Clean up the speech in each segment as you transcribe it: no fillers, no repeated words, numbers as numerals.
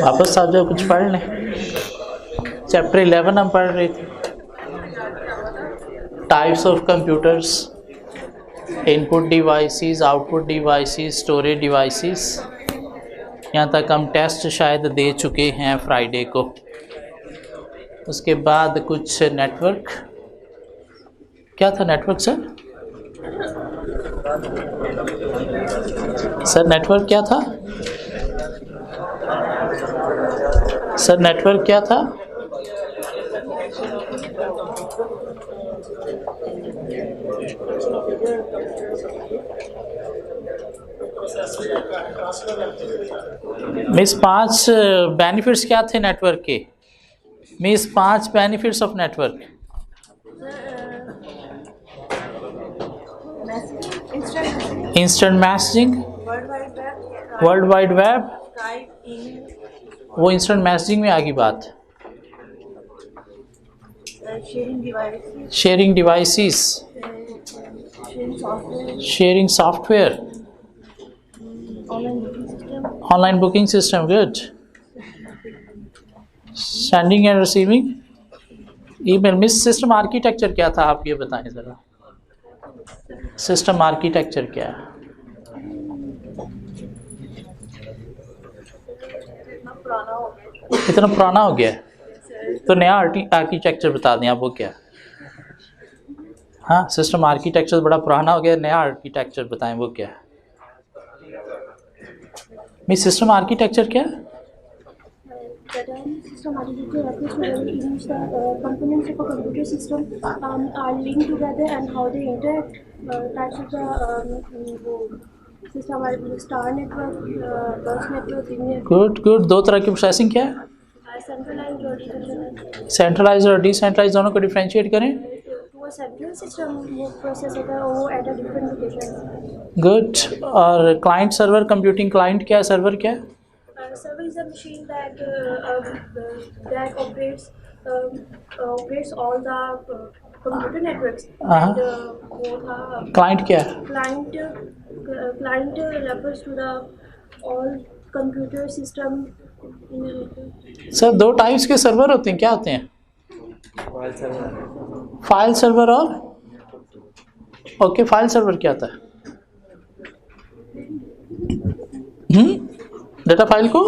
वापस आ जाओ, कुछ पढ़ लें। चैप्टर 11 हम पढ़ रहे थे, types of computers, input devices, output devices, storage devices. यहाँ तक हम टेस्ट शायद दे चुके हैं फ्राइडे को। उसके बाद कुछ नेटवर्क, क्या था नेटवर्क सर? सर नेटवर्क क्या था? सर नेटवर्क क्या था? मिस 5 बेनिफिट्स क्या थे नेटवर्क के? Miss 5 benefits of network. Instant messaging, world wide web, वो इंस्टेंट मैसेजिंग में आ गई बात। Sharing devices, sharing software, online booking system, good. Sending end receiving email. Miss system architecture क्या था, आप ये बताएं ज़रा। सिस्टम आर्किटेक्चर क्या है? इतना पुराना हो गया है तो नया आर्किटेक्चर बता दें आप, वो क्या? हाँ, सिस्टम आर्किटेक्चर बड़ा पुराना हो गया, नया आर्किटेक्चर बताएं वो क्या है? मिस सिस्टम आर्किटेक्चर क्या है? System architecture refers to in which the components of a computer system are linked together and how they interact. Types of the system are star network, bus network, linear. Good. दो तरह की processing क्या है? Centralised और decentralised. Centralise और decentralise दोनों को differentiate करें। वो सेंट्रल सिस्टम वो प्रोसेस होता है, वो at a different location. Good. और क्लाइंट सर्वर कंप्यूटिंग, क्लाइंट क्या है, सर्वर क्या है? Server is a machine that operates all the computer networks. And वो था क्लाइंट क्या है? Client refers to the all computer system. Sir दो टाइप्स के सर्वर होते हैं, क्या होते हैं? फाइल सर्वर और ओके, फाइल सर्वर क्या होता है? डेटा फाइल को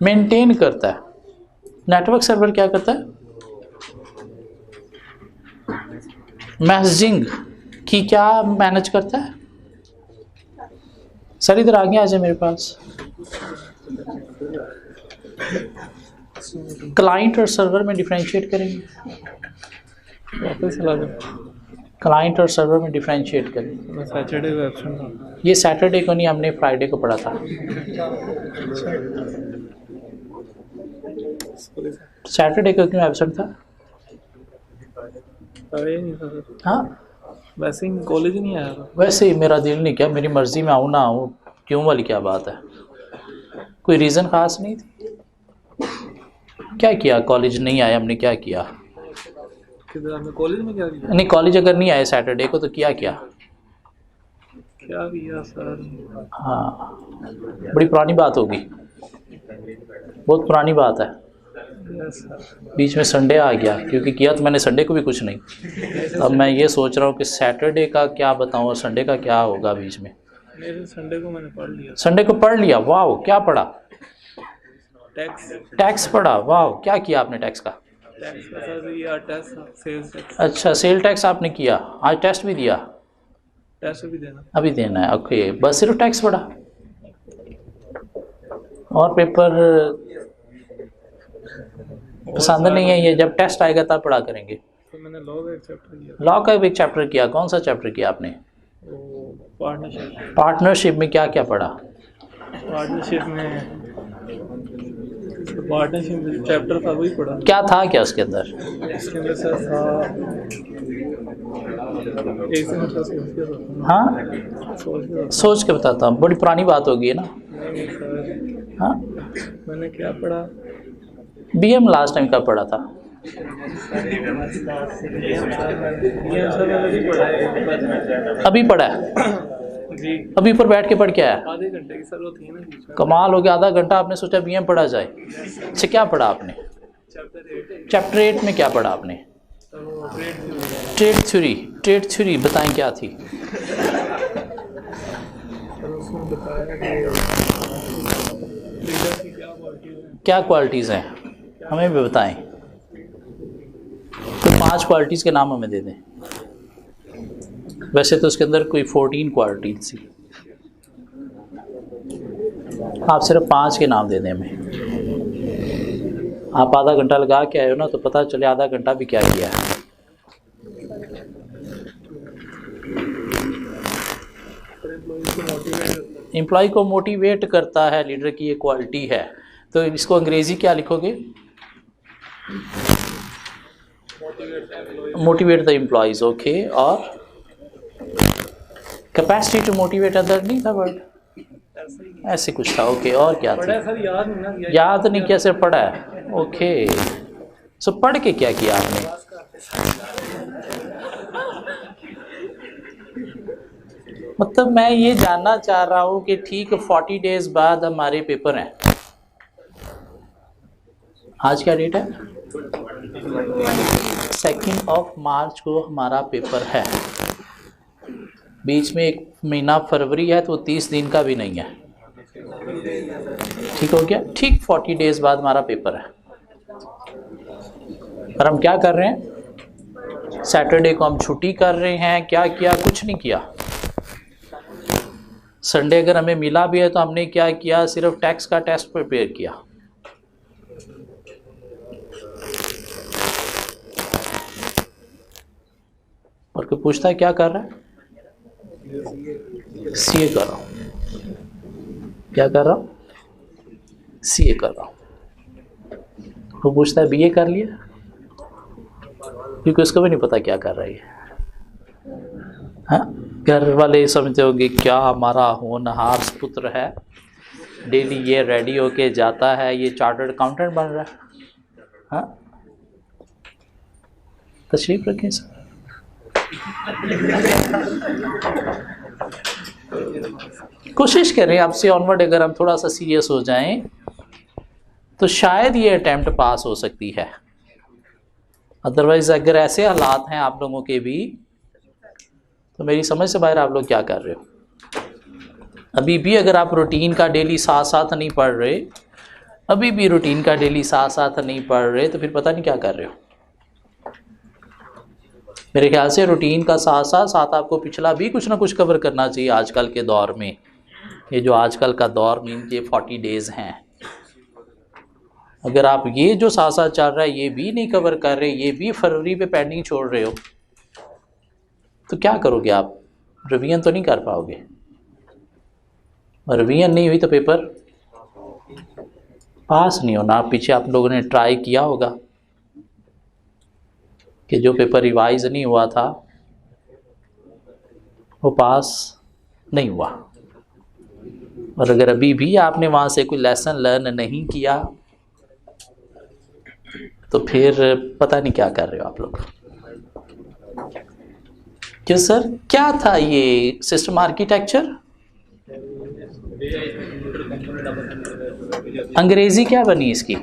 मेंटेन करता है। नेटवर्क सर्वर क्या करता है? मैसेजिंग की क्या मैनेज करता है? सर इधर आगे आ जाए मेरे पास। क्लाइंट और सर्वर में डिफरेंशिएट करेंगे। क्लाइंट और सर्वर में डिफरेंशिएट करेंगे। सैटरडे को एब्सेंट था। ये सैटरडे को नहीं, हमने फ्राइडे को पढ़ा था। सैटरडे को क्यों एब्सेंट था? हाँ, वैसे ही कॉलेज ही नहीं आया। वैसे ही मेरा दिल नहीं किया, मेरी मर्जी में आऊँ ना आऊँ, क्यों वाली क्या बात है? कोई रीज़न ख़ास नहीं थी। क्या किया, कॉलेज नहीं आए, हमने क्या किया? कॉलेज में क्या किया? नहीं, कॉलेज अगर नहीं आए सैटरडे को तो क्या किया सर? हाँ, बड़ी पुरानी बात होगी, बहुत पुरानी बात है। बीच में संडे आ गया, क्योंकि किया तो मैंने संडे को भी कुछ नहीं। अब मैं ये सोच रहा हूँ कि सैटरडे का क्या बताऊँ और संडे का क्या होगा बीच में। संडे को मैंने पढ़ लिया। संडे को पढ़ लिया, वाह। क्या पढ़ा? टैक्स पढ़ा, वाह। क्या किया आपने टैक्स का? अच्छा, सेल टैक्स आपने किया। आज टेस्ट भी दिया? टेस्ट भी देना, अभी देना है। ओके, बस सिर्फ टैक्स पढ़ा और पेपर पसंद नहीं है ये, जब टेस्ट आएगा तब पढ़ा करेंगे। तो मैंने लॉ का एक चैप्टर किया। लॉ का एक चैप्टर किया, कौन सा चैप्टर किया आपने? वो पार्टनरशिप। पार्टनरशिप में क्या क्या पढ़ा? पार्टनरशिप में चैप्टर था वही पढ़ा। क्या था क्या उसके अंदर? इसके अंदर सर था एक सेकंड सर, सोच के बताता हाँ हूँ। सोच के बताता सोच के बताता हूँ, बड़ी पुरानी बात होगी ना। हूँ। नहीं सर, हाँ मैंने क्या पढ़ा? बीएम लास्ट टाइम का पढ़ा था? ये सर मैंने भी पढ़ा है। अभी पढ़ा है? जी अभी ऊपर बैठ के पढ़ के आया? आधे घंटे की सर वो थी ना बीच में। कमाल हो गया, आधा घंटा आपने सोचा बीएम पढ़ा जाए। अच्छा क्या पढ़ा आपने? चैप्टर 8 में क्या पढ़ा आपने? सर वो ट्रेड ट्रेड थ्योरी बताएं क्या थी? सर उसमें बताया कि लीडर की क्या क्वालिटीज हैं। क्या क्वालिटीज़ हैं हमें भी बताएं। तो 5 क्वालिटीज़ के नाम हमें दे दें। वैसे तो उसके अंदर कोई 14 क्वालिटीज थी, आप सिर्फ 5 के नाम दे दें हमें। आप आधा घंटा लगा के आए हो ना, तो पता चले आधा घंटा भी क्या किया है। एम्प्लॉय को मोटिवेट करता है, लीडर की ये क्वालिटी है। तो इसको अंग्रेजी क्या लिखोगे? Motivate the employees, okay. और कैपेसिटी टू मोटिवेट अदर नहीं था वर्ड, ऐसे कुछ था, ओके। और क्या था? सर याद नहीं ना, याद नहीं किया, सिर्फ पढ़ा है, ओके। सो पढ़ के क्या किया आपने? मतलब मैं ये जानना चाह रहा हूँ कि ठीक 40 डेज बाद हमारे पेपर हैं। आज क्या डेट है? 2 मार्च को हमारा पेपर है। बीच में एक महीना फरवरी है, तो 30 दिन का भी नहीं है। ठीक हो गया? ठीक 40 डेज बाद हमारा पेपर है। और हम क्या कर रहे हैं? सैटरडे को हम छुट्टी कर रहे हैं। क्या किया? कुछ नहीं किया। संडे अगर हमें मिला भी है तो हमने क्या किया? सिर्फ टैक्स का टेस्ट प्रिपेयर किया। और कोई पूछता है क्या कर रहा है? सीए कर रहा हूँ। क्या कर रहा हूँ? सीए कर रहा हूँ। वो पूछता है बीए कर लिया, क्योंकि उसको भी नहीं पता क्या कर रही है। हाँ, घर वाले समझते होंगे क्या हमारा होनहार पुत्र है, डेली ये रेडी होके जाता है, ये चार्टर्ड अकाउंटेंट बन रहा है। हाँ, तशरीफ रखें सर। कोशिश करें आपसे ऑनवर्ड, अगर हम थोड़ा सा सीरियस हो जाएं तो शायद ये अटेम्प्ट पास हो सकती है। अदरवाइज अगर ऐसे हालात हैं आप लोगों के भी, तो मेरी समझ से बाहर आप लोग क्या कर रहे हो। अभी भी अगर आप रूटीन का डेली साथ साथ नहीं पढ़ रहे, अभी भी रूटीन का डेली साथ साथ नहीं पढ़ रहे, तो फिर पता नहीं क्या कर रहे हो। मेरे ख्याल से रूटीन का साथ साथ आपको पिछला भी कुछ ना कुछ कवर करना चाहिए। आजकल के दौर में, ये जो आजकल का दौर में ये 40 डेज हैं, अगर आप ये जो साथ साथ चल रहा है ये भी नहीं कवर कर रहे, ये भी फरवरी पे पेंडिंग छोड़ रहे हो, तो क्या करोगे आप? रिवीजन तो नहीं कर पाओगे। और रिवीजन नहीं हुई तो पेपर पास नहीं होना। पीछे आप लोगों ने ट्राई किया होगा कि जो पेपर रिवाइज नहीं हुआ था वो पास नहीं हुआ। और अगर अभी भी आपने वहाँ से कोई लेसन लर्न नहीं किया तो फिर पता नहीं क्या कर रहे हो आप लोग। क्यों सर, क्या था ये सिस्टम आर्किटेक्चर? अंग्रेजी क्या बनी इसकी?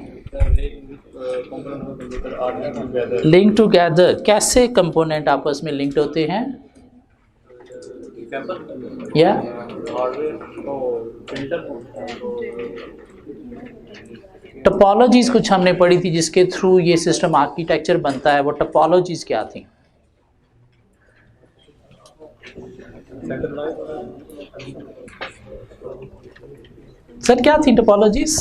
Link together. कैसे कंपोनेंट आपस में लिंक्ड होते हैं? या टोपोलॉजीज कुछ हमने पढ़ी थी जिसके थ्रू ये सिस्टम आर्किटेक्चर बनता है। वो टोपोलॉजीज क्या थी? सर क्या थी topologies?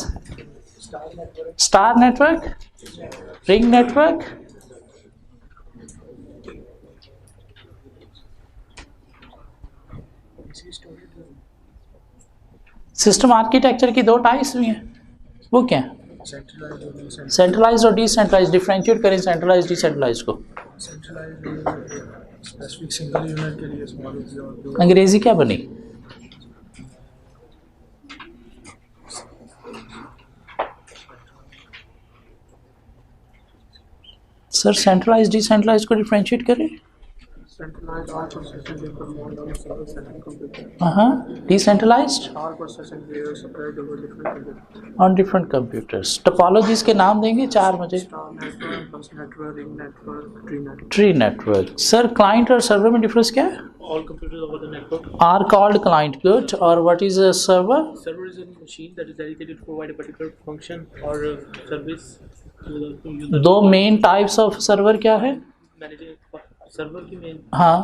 Star network, ring network, system architecture की दो टाइप्स भी हैं, वो क्या है? सेंट्रलाइज और डिसेंट्रलाइज। डिफरेंशिएट करें सेंट्रलाइज डिसेंट्रलाइज को। स्पेसिफिक सिंगल यूनिट के लिए स्मॉल और अंग्रेजी क्या बनी? सर सेंट्रलाइज डिसेंट्रलाइज को डिफरेंशिएट करें। centralized all processing being performed on a single central computer. Decentralised All processing layers spread over different computers. On different computers. Topologies के नाम देंगे 4 मुझे। Star network, bus network, ring network, tree network. Tree network. Sir client और server में difference क्या है? All computers over the network. Are called client, good. और what is a server? Server is a machine that is dedicated to provide a particular function or service to the user. दो main types of server क्या है? Managing server की main हाँ,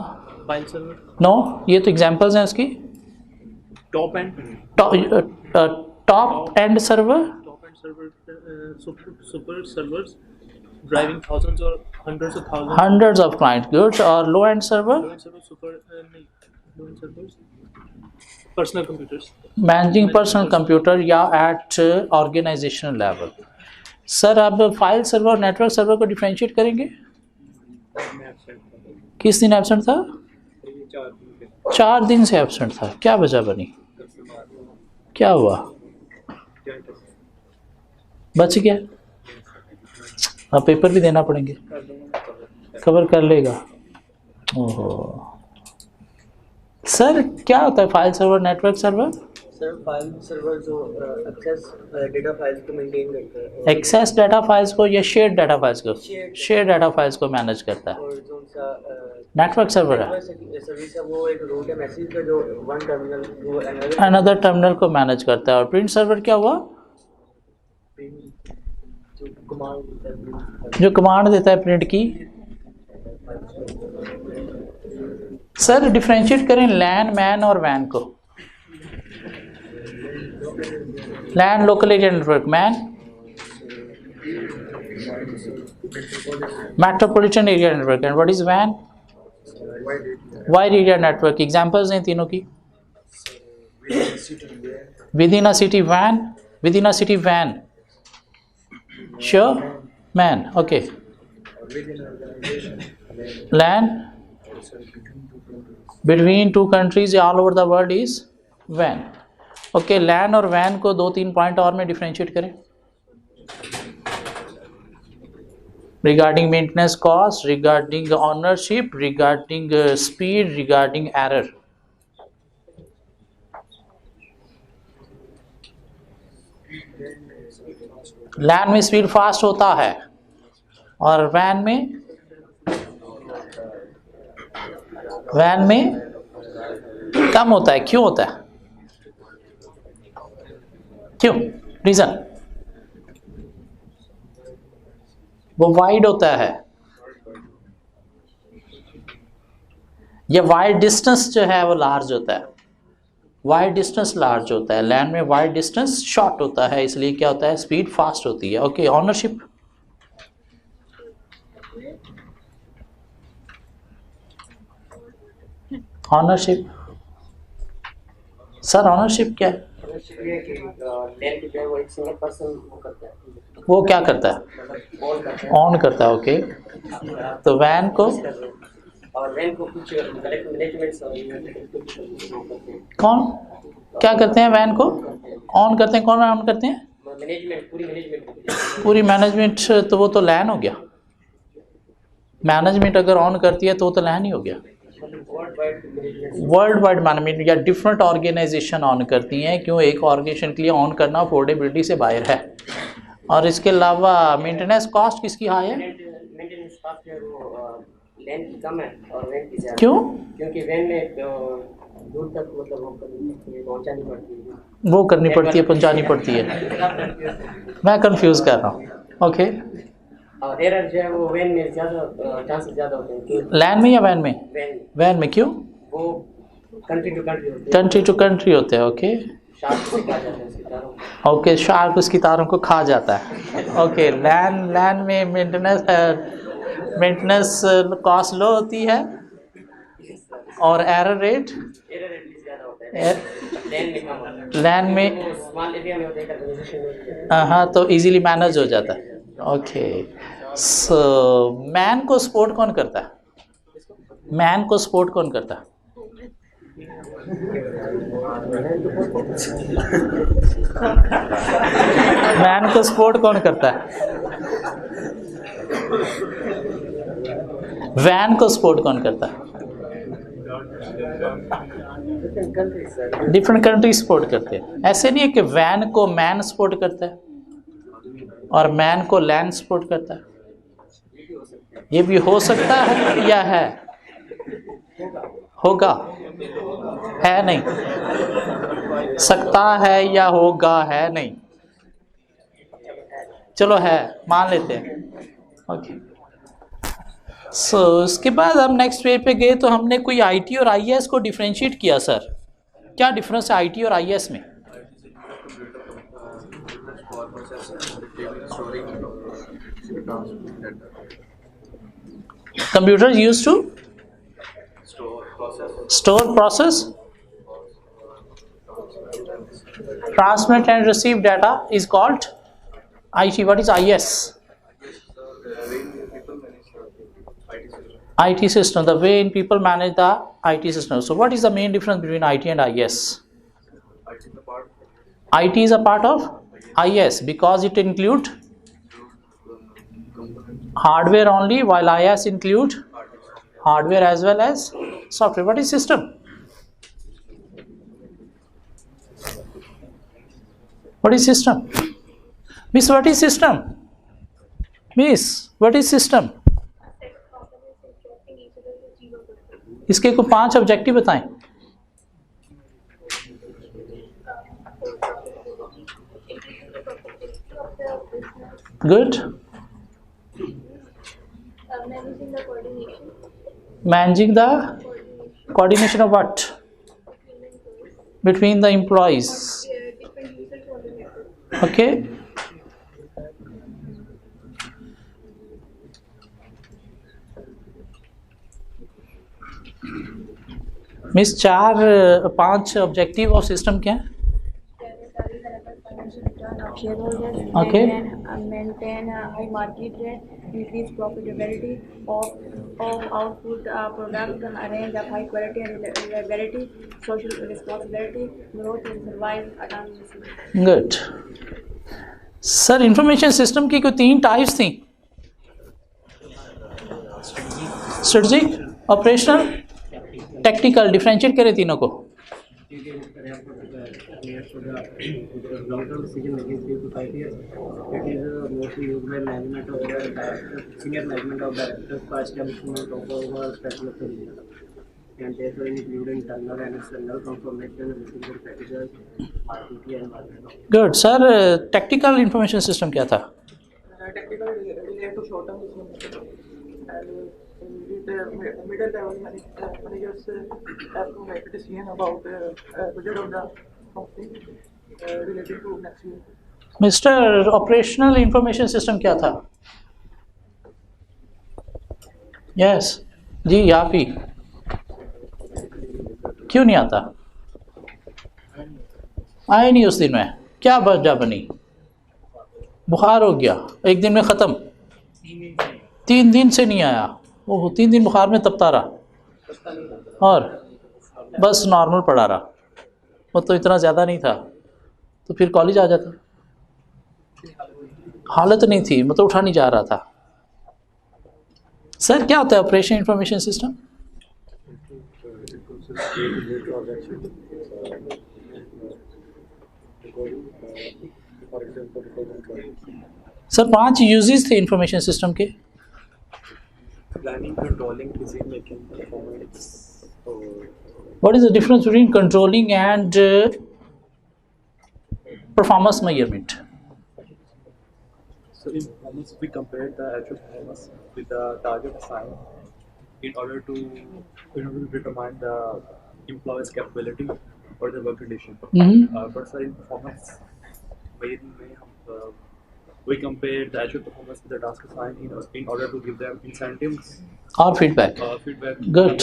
file server, no, ये तो examples हैं उसकी। top end top end server, server, super servers driving thousands or hundreds of thousands. Hundreds of client, good. और low end server, Low end server, low end servers, personal computers. Managing personal computer या at organisational level. Sir अब file server और network server को differentiate करेंगे। किस दिन absent था? 4 दिन से एब्सेंट था। क्या वजह बनी? क्या हुआ? बच गया? अब पेपर भी देना पड़ेंगे। कवर कर लेगा। ओहो सर, क्या होता है file server network server? Sir file server जो एक्सेस डेटा फाइल्स को मेंटेन करता है, एक्सेस डाटा फाइल्स को या शेयर डाटा फाइल्स को? शेयर डाटा फाइल्स को मैनेज करता है। और जो उनका नेटवर्क सर्वर है, सर्विस है वो एक रूट है मैसेज का जो वन टर्मिनल वो अनदर टर्मिनल को मैनेज करता है। और प्रिंट सर्वर क्या हुआ? जो कमांड जो कमांड देता है प्रिंट की। सर डिफरेंशिएट करें लैन, मैन और वैन को। लैन local area network, man metropolitan area network, and what is when? Wide area network. Examples हैं तीनों की। With in a city van, with in a city van, sure, man, okay. LAN between 2 countries all over the world is when. Okay, लैन और van को 2-3 point और में differentiate करें। Regarding maintenance cost, regarding ownership, regarding speed, regarding error. लैन में speed fast होता है और van में कम होता है। क्यों होता है? क्यों? रीजन? वो वाइड होता है। ये वाइड डिस्टेंस जो है वो लार्ज होता है। वाइड डिस्टेंस लार्ज होता है, लैंड में वाइड डिस्टेंस शॉर्ट होता है, इसलिए क्या होता है? स्पीड फास्ट होती है। Okay, ownership. Ownership sir, ownership क्या है? लैन की जो है वो एक सिंगल पर्सन वो करता है, वो क्या करता है? ऑन करता है। ऑन करता है, ओके। तो वैन को और वैन को कुछ कलेक्ट मैनेजमेंट्स कौन क्या करते हैं? वैन को ऑन करते हैं। कौन ऑन करते हैं? मैनेजमेंट, पूरी मैनेजमेंट। पूरी मैनेजमेंट। तो वो तो लैन हो गया। मैनेजमेंट अगर ऑन करती है तो वो तो लैन ही हो गया। वर्ल्ड वाइड मैनेजमेंट या डिफरेंट ऑर्गेनाइजेशन ऑन करती हैं। क्यों? एक ऑर्गेनाइजेशन के लिए ऑन करना अफोर्डेबिलिटी से बाहर है। और इसके अलावा मेंटेनेंस कॉस्ट किसकी हाई है? मेंटेनेंस कॉस्ट है वो लैन की कम है और वैन की ज्यादा। क्यों? क्योंकि वैन में दूर तक मतलब वो पहुंचानी पड़ती है, वो करनी पड़ती है, पहुंचानी पड़ती है। मैं कंफ्यूज कर रहा हूँ। ओके, और एरर जो है वो वैन में ज़्यादा चांसेस ज़्यादा होते हैं कि लैन में या वैन में? वैन वैन में। क्यों? वो कंट्री टू कंट्री होते हैं, कंट्री टू कंट्री होते हैं। ओके, शार्प से कहा जाता है उसकी तारों। ओके, शार्क उसकी तारों को खा जाता है। ओके, लैन में मेंटेनेंस कॉस्ट लो होती है और एरर रेट एरर रेट भी ज़्यादा होता लैन में स्मॉल एरिया में होता है कंपोजिशन। हाँ, तो इजीली मैनेज हो जाता है। ओके, सो मैन को सपोर्ट कौन करता है? मैन को सपोर्ट कौन करता है? मैन को सपोर्ट कौन करता है? वैन को सपोर्ट कौन करता है? डिफरेंट कंट्री सपोर्ट करते हैं। ऐसे नहीं है कि वैन को मैन सपोर्ट करता है और मैन को लैंड सपोर्ट करता है। ये भी हो सकता है या है? होगा, है नहीं, सकता है या होगा, है नहीं। चलो है, मान लेते हैं। ओके, सो इसके बाद हम नेक्स्ट पेज पे गए तो हमने कोई आईटी और आईएएस को डिफरेंशिएट किया। सर क्या डिफरेंस है आईटी और आईएएस में? Computer used to store, process, transmit and receive data is called IT. What is IS? IT system, the way in people manage the IT system. So what is the main difference between IT and IS? IT is a part of IS because it include hardware only, while IS include hardware as well as software. What is system? What is system? Miss, what is system? Miss, what is system? इसके को 5 objective बताएं। Good. Managing the coordination of what? Between the employees. Okay. Miss 5 objective of system क्या है? Okay. Maintain high market rate, increase profitability of output products, and arrange of high quality and reliability, social responsibility, growth and survive autonomously. Good. Sir information system की कोई 3 types थी। Strategic, operational, technical. Differentiate करें तीनों को। long-term decision making 3 to 5 years. It is mostly used by management of directors, senior management of directors for establishment of our special authority. And therefore include internal and external confirmation, visible packages, marketing and marketing. Good. Sir technical information system क्या था? Technical relate to short-term decision and middle level managers have to make a decision about budget of the company related to next year. Mister, operational information system क्या था? Yes जी, आप ही। क्यों नहीं आता? आए नहीं उस दिन में, क्या वजह बनी? बुखार हो गया, एक दिन में ख़त्म। 3 दिन से नहीं आया, वो 3 दिन बुखार में तपता रहा और बस नॉर्मल पड़ा रहा। वो तो इतना ज़्यादा नहीं था, तो फिर कॉलेज आ जाता। हालत नहीं थी, मतलब उठा नहीं जा रहा था। सर क्या होता है operation information system? Sir 5 uses थे इंफॉर्मेशन सिस्टम के। Planning, controlling, decision making, performance. What is the difference between controlling and performance measurement? So in performance, we compare the actual performance with the target assigned in order to determine the employee's capability or the work condition. But sir, in performance measurement, we compare the actual performance with the task assigned in order to give them incentives और feedback. feedback. Good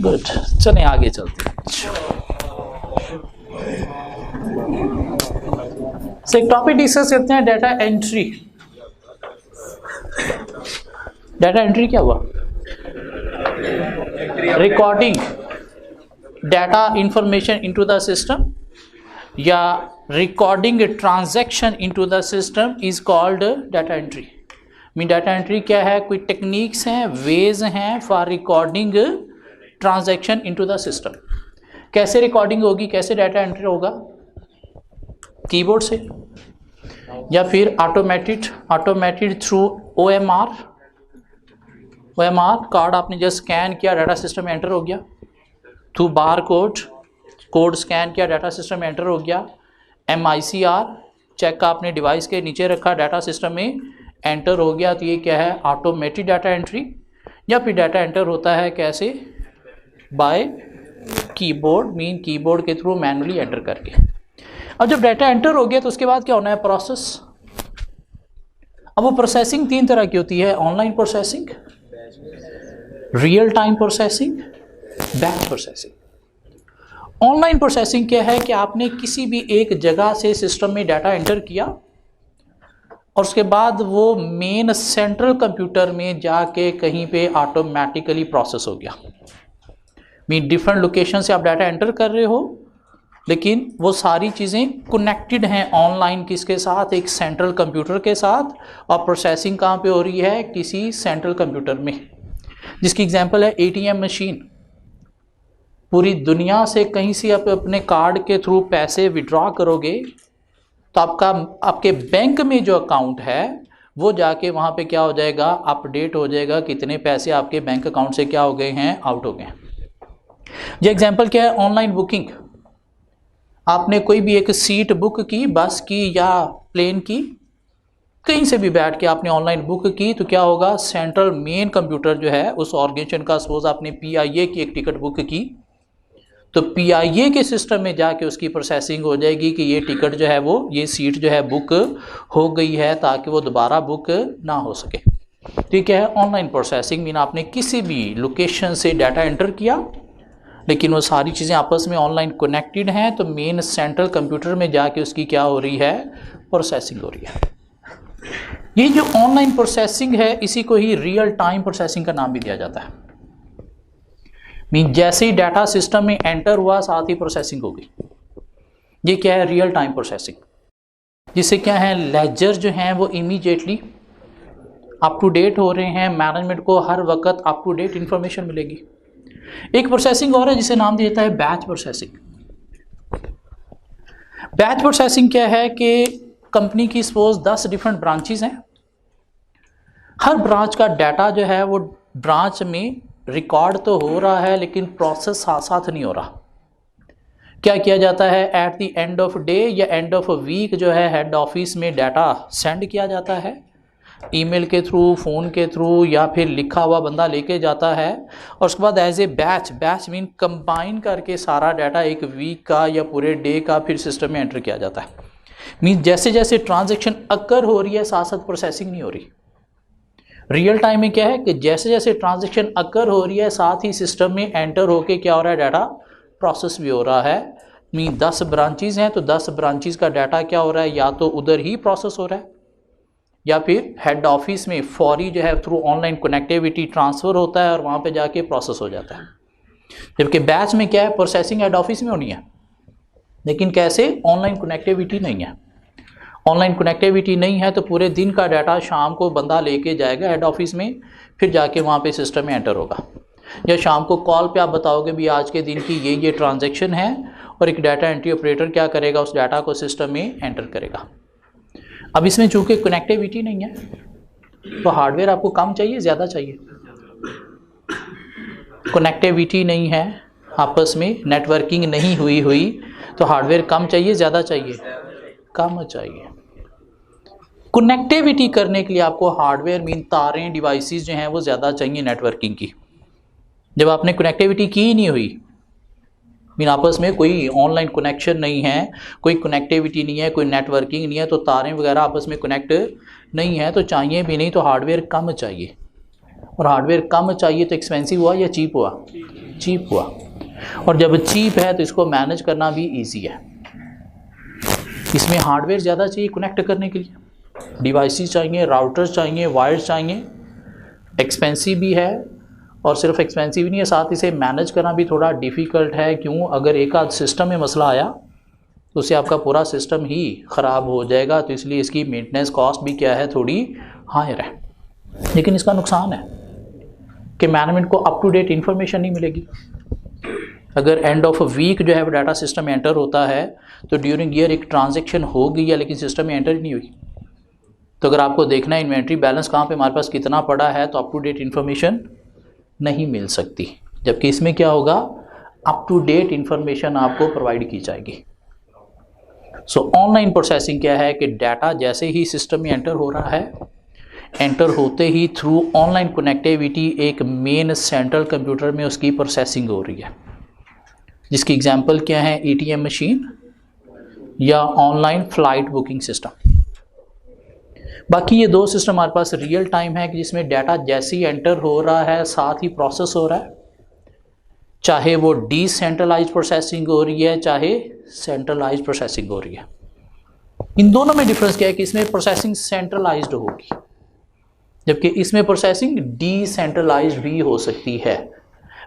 good, चलें आगे चलते हैं। से एक topic discuss करते हैं, data entry. Data entry क्या हुआ? Recording data information into the system या recording transaction into the system is called data entry. Mean data entry क्या है? कोई टेक्निक्स हैं, वेज हैं for recording transaction into the system. कैसे रिकॉर्डिंग होगी, कैसे डाटा एंट्री होगा? कीबोर्ड से या फिर ऑटोमेटेड थ्रू OMR कार्ड आपने जस्ट स्कैन किया, डाटा सिस्टम में एंटर हो गया। थ्रू बार कोड स्कैन किया, डाटा सिस्टम में एंटर हो गया। MICR चेक आपने डिवाइस के नीचे रखा, डाटा सिस्टम में एंटर हो गया। तो ये क्या है? Automated data entry. या फिर डाटा एंटर होता है कैसे? बाय कीबोर्ड, मीन कीबोर्ड के थ्रू मैनुअली एंटर करके। अब जब डाटा एंटर हो गया तो उसके बाद क्या होना है? प्रोसेस। अब वो प्रोसेसिंग 3 तरह की होती है, online processing, real time processing, batch processing. Online processing क्या है कि आपने किसी भी एक जगह से सिस्टम में डाटा एंटर किया और उसके बाद वो मेन सेंट्रल कंप्यूटर में जाके कहीं पे ऑटोमेटिकली प्रोसेस हो गया। मीन डिफरेंट लोकेशन से आप डाटा एंटर कर रहे हो, लेकिन वो सारी चीज़ें कनेक्टेड हैं ऑनलाइन किसके साथ? एक सेंट्रल कंप्यूटर के साथ। और प्रोसेसिंग कहाँ पे हो रही है? किसी सेंट्रल कंप्यूटर में, जिसकी एग्जांपल है ATM मशीन। पूरी दुनिया से कहीं से आप अपने कार्ड के थ्रू पैसे विड्रॉ करोगे तो आपके बैंक में जो अकाउंट है वो जाके वहाँ पे क्या हो जाएगा? अपडेट हो जाएगा कितने पैसे आपके बैंक अकाउंट से क्या हो गए हैं? आउट हो गए। ये एग्जांपल क्या है? Online booking. आपने कोई भी एक सीट बुक की, बस की या प्लेन की, कहीं से भी बैठ के आपने ऑनलाइन बुक की, तो क्या होगा? सेंट्रल मेन कंप्यूटर जो है उस ऑर्गेनाइजेशन का, सपोज आपने PIA की एक टिकट बुक की, तो PIA के सिस्टम में जाके उसकी प्रोसेसिंग हो जाएगी कि ये टिकट जो है वो, ये सीट जो है बुक हो गई है, ताकि वो दोबारा बुक ना हो सके। ठीक है, ऑनलाइन प्रोसेसिंग मीन आपने किसी भी लोकेशन से डाटा एंटर किया, लेकिन वो सारी चीज़ें आपस में ऑनलाइन कनेक्टेड हैं, तो मेन सेंट्रल कंप्यूटर में जाके उसकी क्या हो रही है? प्रोसेसिंग हो रही है। ये जो ऑनलाइन प्रोसेसिंग है इसी को ही रियल टाइम प्रोसेसिंग का नाम भी दिया जाता है। मीन जैसे ही डाटा सिस्टम में एंटर हुआ साथ ही प्रोसेसिंग हो गई। ये क्या है? Real time processing. जिससे क्या है? लेजर जो हैं वो इमीडिएटली अप टू डेट हो रहे हैं, मैनेजमेंट को हर वक्त अप टू डेट इंफॉर्मेशन मिलेगी। एक प्रोसेसिंग और है जिसे नाम दिया जाता है बैच प्रोसेसिंग। बैच प्रोसेसिंग क्या है कि कंपनी की सपोज 10 डिफरेंट ब्रांचेस हैं, हर ब्रांच का डाटा जो है वो ब्रांच में रिकॉर्ड तो हो रहा है, लेकिन प्रोसेस साथ साथ नहीं हो रहा। क्या किया जाता है? At the end of day या एंड ऑफ वीक जो है हेड ऑफिस में डाटा सेंड किया जाता है, ईमेल के थ्रू, फ़ोन के थ्रू, या फिर लिखा हुआ बंदा लेके जाता है। और उसके बाद as a batch mean combine करके सारा डाटा एक वीक का या पूरे डे का फिर सिस्टम में एंटर किया जाता है। मीन जैसे जैसे ट्रांजैक्शन अकर हो रही है साथ साथ प्रोसेसिंग नहीं हो रही। रियल टाइम में क्या है कि जैसे जैसे ट्रांजैक्शन अकर हो रही है साथ ही सिस्टम में एंटर होके क्या हो रहा है? डाटा प्रोसेस भी हो रहा है। मीन 10 ब्रांचेस हैं तो 10 ब्रांचेस का डाटा क्या हो रहा है? या तो उधर ही प्रोसेस हो रहा है या फिर हेड ऑफिस में फौरी जो है थ्रू ऑनलाइन कनेक्टिविटी ट्रांसफ़र होता है और वहाँ पे जाके प्रोसेस हो जाता है। जबकि बैच में क्या है? प्रोसेसिंग हेड ऑफिस में होनी है, लेकिन कैसे? ऑनलाइन कनेक्टिविटी नहीं है। ऑनलाइन कनेक्टिविटी नहीं है तो पूरे दिन का डाटा शाम को बंदा लेके जाएगा हेड ऑफिस में, फिर जाके वहाँ पे सिस्टम में एंटर होगा। या शाम को कॉल पे आप बताओगे भी आज के दिन की ये ट्रांजैक्शन है, और एक डाटा एंट्री ऑपरेटर क्या करेगा? उस डाटा को सिस्टम में एंटर करेगा। अब इसमें चूंकि कनेक्टिविटी नहीं है तो हार्डवेयर आपको कम चाहिए, ज़्यादा चाहिए? कनेक्टिविटी नहीं है, आपस में नेटवर्किंग नहीं हुई तो हार्डवेयर कम चाहिए, ज़्यादा चाहिए? कम चाहिए। कनेक्टिविटी करने के लिए आपको हार्डवेयर मीन तारें, डिवाइसेस जो हैं वो ज़्यादा चाहिए नेटवर्किंग की। जब आपने कनेक्टिविटी की ही नहीं हुई, मीन आपस में कोई ऑनलाइन कनेक्शन नहीं है, कोई कनेक्टिविटी नहीं है, कोई नेटवर्किंग नहीं है, तो तारें वगैरह आपस में कनेक्ट नहीं है, तो चाहिए भी नहीं, तो हार्डवेयर कम चाहिए। और हार्डवेयर कम चाहिए तो एक्सपेंसिव हुआ या चीप हुआ? चीप हुआ। और जब चीप है तो इसको मैनेज करना भी ईजी है। इसमें हार्डवेयर ज़्यादा चाहिए कनेक्ट करने के लिए, डिवाइसेस चाहिए, राउटर्स चाहिए, वायर्स चाहिए, एक्सपेंसिव भी है, और सिर्फ एक्सपेंसिव ही नहीं है, साथ इसे मैनेज करना भी थोड़ा डिफ़िकल्ट है। क्यों? अगर एक आध सिस्टम में मसला आया तो उससे आपका पूरा सिस्टम ही ख़राब हो जाएगा, तो इसलिए इसकी मेंटेनेंस कॉस्ट भी क्या है, थोड़ी हायर है। लेकिन इसका नुकसान है कि मैनेजमेंट को अप टू डेट इन्फॉर्मेशन नहीं मिलेगी। अगर एंड ऑफ वीक जो है वो डाटा सिस्टम में एंटर होता है तो ड्यूरिंग ईयर एक ट्रांजैक्शन हो गई है लेकिन सिस्टम में एंटर ही नहीं हुई, तो अगर आपको देखना है इन्वेंट्री बैलेंस कहाँ पे हमारे पास कितना पड़ा है, तो अप टू डेट इन्फॉर्मेशन नहीं मिल सकती। जबकि इसमें क्या होगा, अप टू डेट इन्फॉर्मेशन आपको प्रोवाइड की जाएगी। सो ऑनलाइन प्रोसेसिंग क्या है कि डाटा जैसे ही सिस्टम में एंटर हो रहा है, एंटर होते ही थ्रू ऑनलाइन कनेक्टिविटी एक मेन सेंट्रल कंप्यूटर में उसकी प्रोसेसिंग हो रही है, जिसकी एग्जांपल क्या है, एटीएम मशीन या ऑनलाइन फ्लाइट बुकिंग सिस्टम। बाकी ये दो सिस्टम हमारे पास रियल टाइम है कि जिसमें डाटा जैसे ही एंटर हो रहा है साथ ही प्रोसेस हो रहा है, चाहे वो डिसेंट्रलाइज्ड प्रोसेसिंग हो रही है चाहे सेंट्रलाइज्ड प्रोसेसिंग हो रही है। इन दोनों में डिफरेंस क्या है कि इसमें प्रोसेसिंग सेंट्रलाइज्ड होगी जबकि इसमें प्रोसेसिंग डिसेंट्रलाइज्ड भी हो सकती है।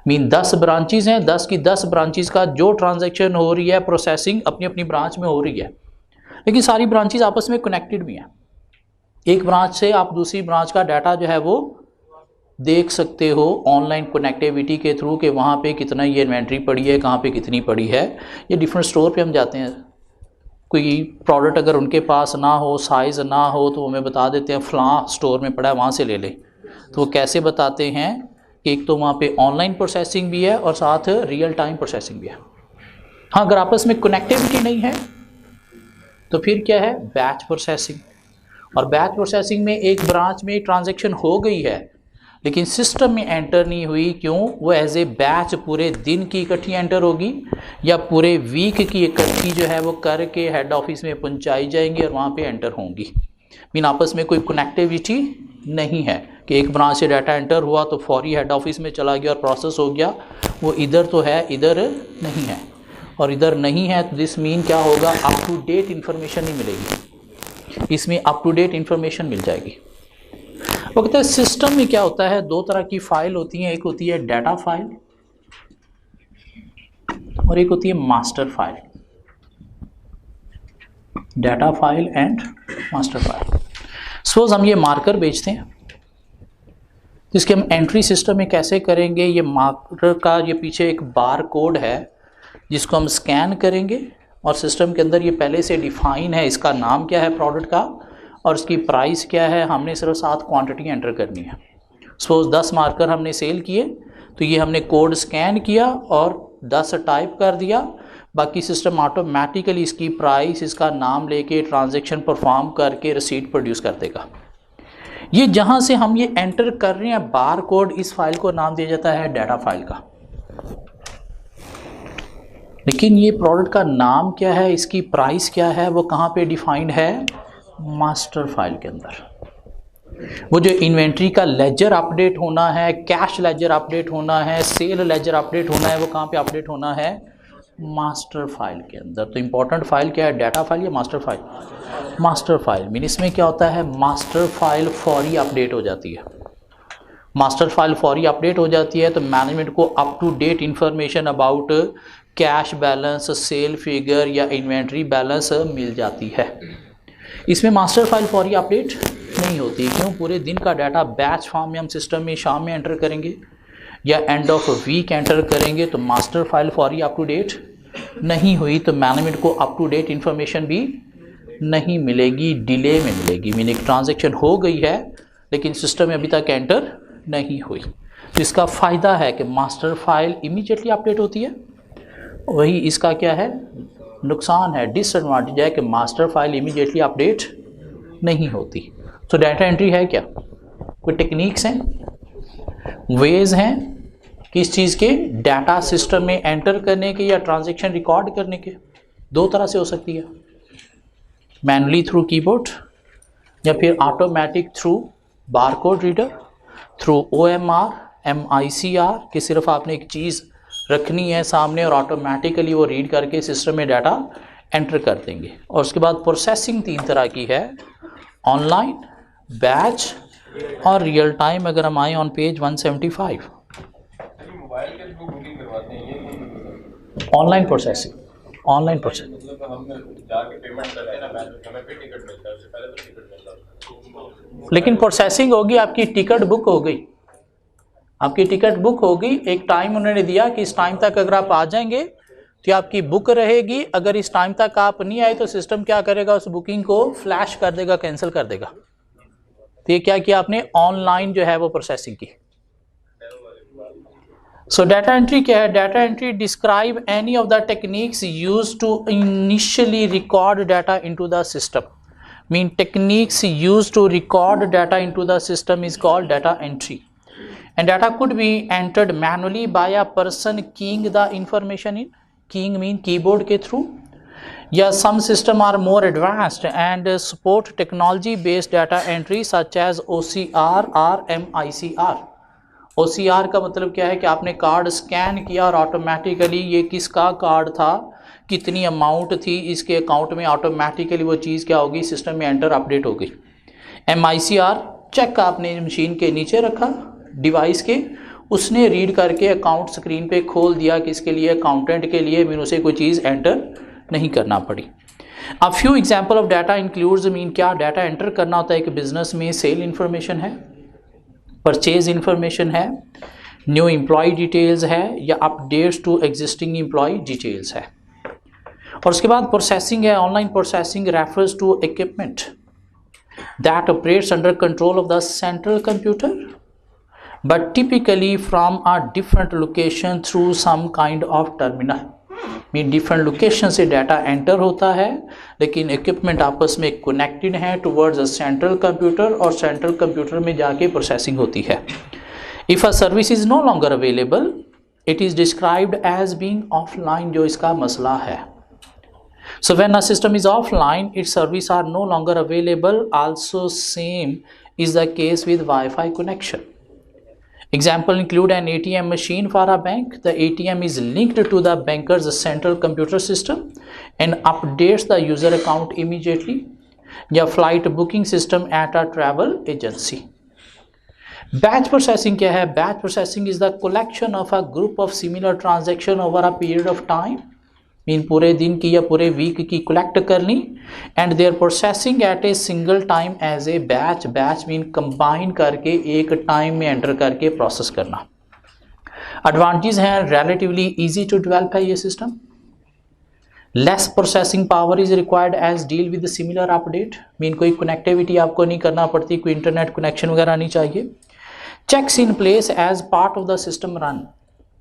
मीन 10 ब्रांचेज हैं, 10 की 10 ब्रांचेज का जो ट्रांजैक्शन हो रही है प्रोसेसिंग अपनी अपनी ब्रांच में हो रही है, लेकिन सारी ब्रांचेज आपस में कनेक्टेड भी हैं। एक ब्रांच से आप दूसरी ब्रांच का डाटा जो है वो देख सकते हो ऑनलाइन कनेक्टिविटी के थ्रू कि वहाँ पे कितना ये इन्वेंट्री पड़ी है, कहाँ पे कितनी पड़ी है। ये डिफरेंट स्टोर पे हम जाते हैं, कोई प्रोडक्ट अगर उनके पास ना हो, साइज़ ना हो, तो हमें बता देते हैं फ़लाँ स्टोर में पड़ा है वहाँ से ले लें। तो वो कैसे बताते हैं कि एक तो वहाँ पे ऑनलाइन प्रोसेसिंग भी है और साथ रियल टाइम प्रोसेसिंग भी है। हाँ, अगर आपस में कनेक्टिविटी नहीं है तो फिर क्या है, बैच प्रोसेसिंग। और बैच प्रोसेसिंग में एक ब्रांच में ट्रांजैक्शन हो गई है लेकिन सिस्टम में एंटर नहीं हुई। क्यों? वो एज ए बैच पूरे दिन की इकट्ठी एंटर होगी या पूरे वीक की इकट्ठी जो है वो करके हेड ऑफिस में पहुंचाई जाएंगी और वहाँ पे एंटर होंगी। मीन आपस में कोई कनेक्टिविटी नहीं है कि एक ब्रांच से डाटा एंटर हुआ तो फौरी हेड ऑफिस में चला गया और प्रोसेस हो गया। वो इधर तो है, इधर नहीं है, और इधर नहीं है तो दिस मीन क्या होगा, अप टू डेट इन्फॉर्मेशन नहीं मिलेगी। इसमें अप टू डेट इन्फॉर्मेशन मिल जाएगी। वो कहते हैं सिस्टम में क्या होता है, दो तरह की फाइल होती हैं, एक होती है डाटा फाइल और एक होती है master file. Data file and master file. Suppose हम ये मार्कर बेचते हैं, जिसके हम एंट्री सिस्टम में कैसे करेंगे, ये मार्कर का ये पीछे एक बार कोड है जिसको हम स्कैन करेंगे और सिस्टम के अंदर ये पहले से डिफाइन है, इसका नाम क्या है प्रोडक्ट का और इसकी प्राइस क्या है। हमने सिर्फ 7 क्वांटिटी एंटर करनी है। सपोज 10 मार्कर हमने सेल किए तो ये हमने कोड स्कैन किया और 10 टाइप कर दिया। बाकी सिस्टम ऑटोमेटिकली इसकी प्राइस, इसका नाम लेके ट्रांजैक्शन परफॉर्म करके रसीट प्रोड्यूस कर देगा। ये जहाँ से हम ये एंटर कर रहे हैं बार कोड, इस फाइल को नाम दिया जाता है डाटा फाइल का। लेकिन ये प्रोडक्ट का नाम क्या है, इसकी प्राइस क्या है, वो कहाँ पे डिफाइंड है, मास्टर फाइल के अंदर। वो जो इन्वेंट्री का लेजर अपडेट होना है, कैश लेजर अपडेट होना है, सेल लेजर अपडेट होना है, वो कहाँ पे अपडेट होना है, मास्टर फाइल के अंदर। तो इंपॉर्टेंट फाइल क्या है, डाटा फाइल या master file? Master file. Mean इसमें क्या होता है, मास्टर फाइल फौरी अपडेट हो जाती है। मास्टर फाइल फौरी अपडेट हो जाती है तो मैनेजमेंट को up to date information about cash balance, sale figure या इन्वेंट्री बैलेंस मिल जाती है। इसमें मास्टर फाइल फौरी अपडेट नहीं होती। क्यों? पूरे दिन का डाटा बैच फॉर्म में हम सिस्टम में शाम में एंटर करेंगे या एंड ऑफ वीक एंटर करेंगे तो मास्टर फाइल फौरी अप टू डेट नहीं हुई तो मैनेजमेंट को अप टू डेट इन्फॉर्मेशन भी नहीं मिलेगी, डिले में मिलेगी। मीन एक ट्रांजैक्शन हो गई है लेकिन सिस्टम में अभी तक एंटर नहीं हुई। तो इसका फ़ायदा है कि मास्टर फाइल इमीडिएटली अपडेट होती है। वही इसका क्या है, नुकसान है, डिसएडवांटेज है कि मास्टर फाइल इमीडिएटली अपडेट नहीं होती। तो डाटा एंट्री है क्या, कोई टेक्निक्स हैं, वेज हैं किस चीज़ के, डाटा सिस्टम में एंटर करने के या ट्रांजैक्शन रिकॉर्ड करने के। दो तरह से हो सकती है, मैनुअली थ्रू कीबोर्ड या फिर automatic through barcode reader, through OMR, MICR कि सिर्फ आपने एक चीज़ रखनी है सामने और ऑटोमेटिकली वो रीड करके सिस्टम में डाटा एंटर कर देंगे। और उसके बाद प्रोसेसिंग 3 तरह की है, ऑनलाइन, बैच और रियल टाइम। अगर हम आए on page 175, online processing, online processing. लेकिन प्रोसेसिंग होगी, आपकी टिकट बुक हो गई, आपकी टिकट बुक होगी, एक टाइम उन्होंने दिया कि इस टाइम तक अगर आप आ जाएंगे तो आपकी बुक रहेगी। अगर इस टाइम तक आप नहीं आए तो सिस्टम क्या करेगा, उस बुकिंग को फ्लैश कर देगा, कैंसिल कर देगा। तो ये क्या किया आपने, ऑनलाइन जो है वो प्रोसेसिंग की। सो डाटा एंट्री क्या है, data entry describe any of the techniques used to initially record data into the system. Mean techniques used to record data into the system is called data entry. And data could be entered manually by a person keying the information in, keying mean keyboard के through, या some system are more advanced and support technology based data entry such as OCR or MICR। OCR का मतलब क्या है कि आपने card scan किया और ऑटोमेटिकली ये किसका कार्ड था, कितनी अमाउंट थी इसके अकाउंट में, ऑटोमेटिकली वो चीज़ क्या होगी, सिस्टम में एंटर अपडेट हो गई। MICR चेक आपने मशीन के नीचे रखा डिवाइस के, उसने रीड करके अकाउंट स्क्रीन पे खोल दिया, किसके लिए, अकाउंटेंट के लिए, मीन उसे कोई चीज़ एंटर नहीं करना पड़ी। अब few example of data includes, mean क्या डाटा एंटर करना होता है कि बिजनेस में सेल इंफॉर्मेशन है, परचेज इंफॉर्मेशन है, न्यू एम्प्लॉय डिटेल्स है, या updates to existing employee details है। और उसके बाद प्रोसेसिंग है, online processing refers to equipment that operates under control of the central computer but typically from a different location through some kind of terminal। Mean different location से data enter होता है, लेकिन equipment आपस में connected है towards a central computer, और central computer में जाके प्रोसेसिंग होती है। If a service is no longer available it is described as being offline, जो इसका मसला है। So when a system is offline its service are no longer available, also same is the case with WiFi connection. Example include an ATM machine for a bank. The ATM is linked to the banker's central computer system and updates the user account immediately. या flight booking system at a travel agency. Batch processing क्या है? Batch processing is the collection of a group of similar transaction over a period of time. Mean पूरे दिन की या पूरे week की collect कर ली, and their processing at a single time as a batch. Batch mean combine करके एक टाइम में एंटर करके प्रोसेस करना। एडवांटेज हैं, रिलेटिवली इजी टू डेवलप है ये सिस्टम, less processing power is required as deal with similar update. Mean कोई कनेक्टिविटी आपको नहीं करना पड़ती, कोई इंटरनेट कनेक्शन वगैरह नहीं चाहिए। Checks in place as part of the system run.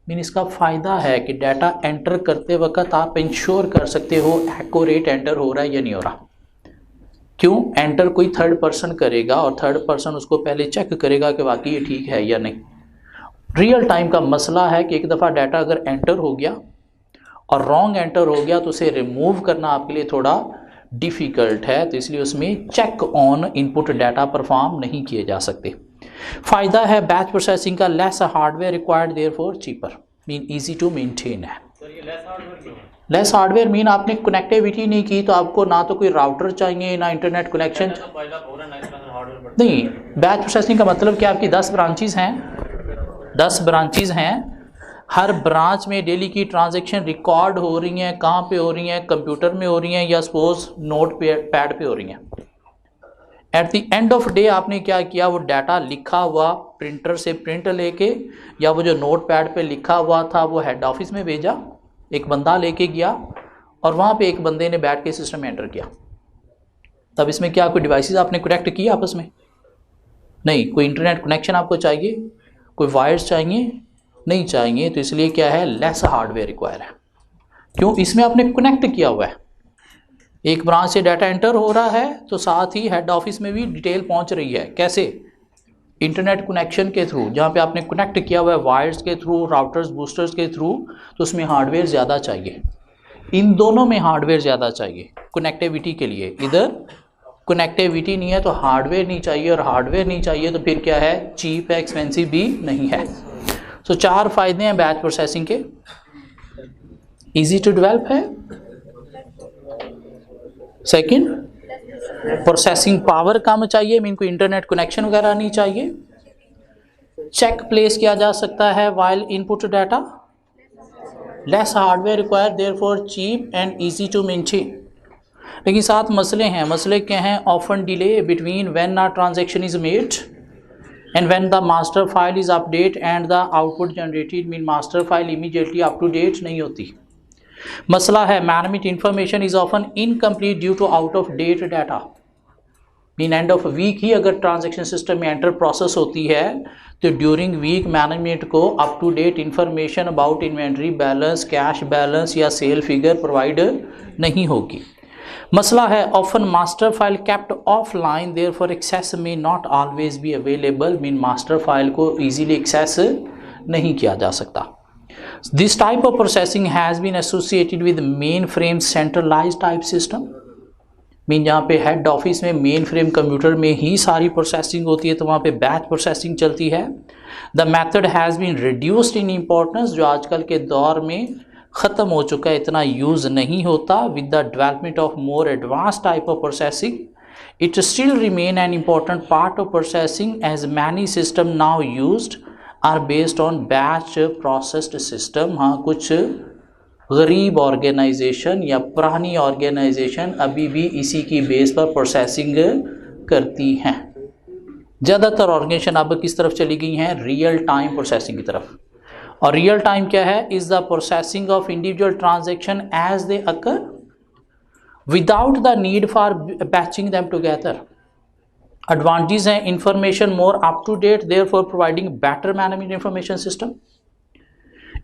Mean इसका फ़ायदा है कि डाटा एंटर करते वक्त आप इंश्योर कर सकते हो एक्यूरेट एंटर हो रहा है या नहीं हो रहा। क्यों? एंटर कोई थर्ड पर्सन करेगा और थर्ड पर्सन उसको पहले चेक करेगा कि वाकई ये ठीक है या नहीं। रियल टाइम का मसला है कि एक दफ़ा डाटा अगर एंटर हो गया और रॉन्ग एंटर हो गया तो उसे रिमूव करना आपके लिए थोड़ा डिफ़िकल्ट है, तो इसलिए उसमें check on input data perform नहीं किए जा सकते। फ़ायदा है बैच प्रोसेसिंग का, less hardware required therefore cheaper, mean easy to maintain है। लेस हार्डवेयर मीन आपने कनेक्टिविटी नहीं की तो आपको ना तो कोई राउटर चाहिए ना इंटरनेट कनेक्शन नहीं। बैच प्रोसेसिंग का मतलब कि आपकी 10 ब्रांचेस हैं, 10 ब्रांचेस हैं, हर ब्रांच में डेली की ट्रांजैक्शन रिकॉर्ड हो रही हैं। कहाँ पे हो रही हैं? कंप्यूटर में हो रही हैं या सपोज नोट पैड पे हो रही हैं। At the end of day आपने क्या किया, वो डाटा लिखा हुआ प्रिंटर से प्रिंट लेके या वो जो नोट पैड पे लिखा हुआ था वो हेड ऑफिस में भेजा, एक बंदा लेके गया और वहाँ पे एक बंदे ने बैठ के सिस्टम में एंटर किया। तब इसमें क्या कोई डिवाइसेस आपने कनेक्ट किया आपस में? नहीं। कोई इंटरनेट कनेक्शन आपको चाहिए? कोई वायर्स चाहिए? नहीं चाहिए। तो इसलिए क्या है, लेस हार्डवेयर रिक्वायर है। क्यों? इसमें आपने कनेक्ट किया हुआ है, एक ब्रांच से डाटा एंटर हो रहा है तो साथ ही हेड ऑफिस में भी डिटेल पहुंच रही है। कैसे? इंटरनेट कनेक्शन के थ्रू, जहाँ पे आपने कनेक्ट किया हुआ है वायर्स के थ्रू, राउटर्स बूस्टर्स के थ्रू, तो उसमें हार्डवेयर ज़्यादा चाहिए। इन दोनों में हार्डवेयर ज़्यादा चाहिए कनेक्टिविटी के लिए। इधर कनेक्टिविटी नहीं है तो हार्डवेयर नहीं चाहिए, और हार्डवेयर नहीं चाहिए तो फिर क्या है, चीप है, एक्सपेंसिव भी नहीं है। सो 4 फ़ायदे हैं बैच प्रोसेसिंग के। ईजी टू डेवलप है, सेकंड, प्रोसेसिंग पावर कम चाहिए, मीन को इंटरनेट कनेक्शन वगैरह नहीं चाहिए। चेक प्लेस किया जा सकता है while input data, less hardware require, therefore cheap and easy to maintain. लेकिन साथ मसले हैं। मसले क्या हैं? Often delay between when a transaction is made and when the master file is update and the output generated, mean master file immediately up to date नहीं होती। मसला है management information is often incomplete due to out of date data, mean end of week ही अगर transaction system में enter process होती है तो ड्यूरिंग वीक मैनेजमेंट को up to date information about inventory balance, cash balance या sale figure provide नहीं होगी। मसला है often master file kept offline, therefore access में not always be available, mean master file को इजीली एक्सेस नहीं किया जा सकता। This type of processing has been associated with mainframe centralised type system, mean जहाँ पे हेड ऑफिस में main frame computer में ही सारी प्रोसेसिंग होती है, तो वहाँ पे बैच प्रोसेसिंग चलती है। The method has been reduced in importance, जो आजकल के दौर में ख़त्म हो चुका है, इतना यूज़ नहीं होता। With the development of more advance type of processing it still remain an important part of processing as many system now used are based on batch processed system. हाँ, कुछ गरीब ऑर्गेनाइजेशन या पुरानी ऑर्गेनाइजेशन अभी भी इसी की बेस पर प्रोसेसिंग करती हैं। ज़्यादातर ऑर्गेनाइजेशन अब किस तरफ चली गई हैं? रियल टाइम प्रोसेसिंग की तरफ। और रियल टाइम क्या है? Is the processing of individual transaction as they occur without the need for batching them together. Advantage हैं information more up to date, therefore providing better management information system.